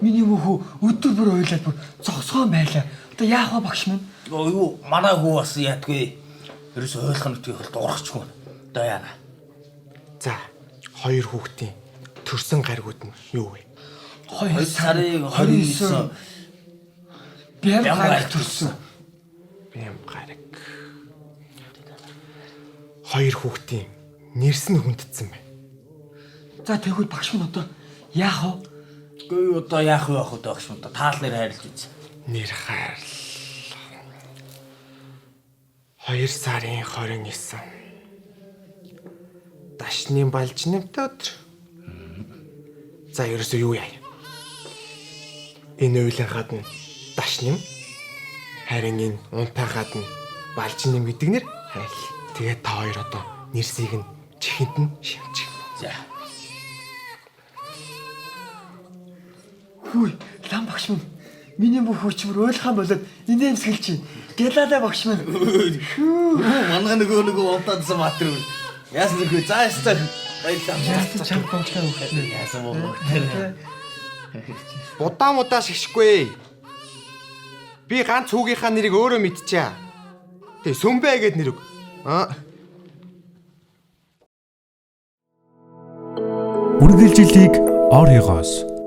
миний мөхөө өдөр бүр ойлаад бүр зогсоон байлаа. Одоо яах вэ багш минь? Юу манай хүү бас яадгүй. Ерөөс ойлгох нь үгүй дуурахчгүй. Одоо яана. За, хоёр хүүхдийн төрсөн гаригуд нь юу вэ? 2 сарын 29 Бям гараг төрсөн. Бям гараг. Хоёр хүүхдийн нэрс нь хүндэтсэн байна. За тэгвэл багш минь одоо яах вэ? Гүй одоо яах вэ багш одоо таал нэр хайрлаж үз. Нэр хайрл. 2 сарын 29. Дашны балжнамтай өдөр. За ерөөсөө юу яа? Энэ уйлан гадна дашнам. Харин энэ унтаа гадна балжнам гэдэг нэр хайрл. Тэгээд та хоёр одоо нэрсийг нь чихэнд нь шимжих. За. Хүй, лам багш минь. Миний бүх хүчмөр ойлгох юм болоод инээмсгэлж чинь. Гэлaalаа багш минь. Манга нөгөө унтаадсан матер. Яасан нөхөө заастаа баярлалаа. Чам тоочлаа өгсөн. Яасан боо. Удаа шигшгүй. Би ганц хүүгийнхаа нэрийг өөрөө мэдчихэе. Тэ сүмбэ гэд нэр өг. Үргэлжилтийг оройгоос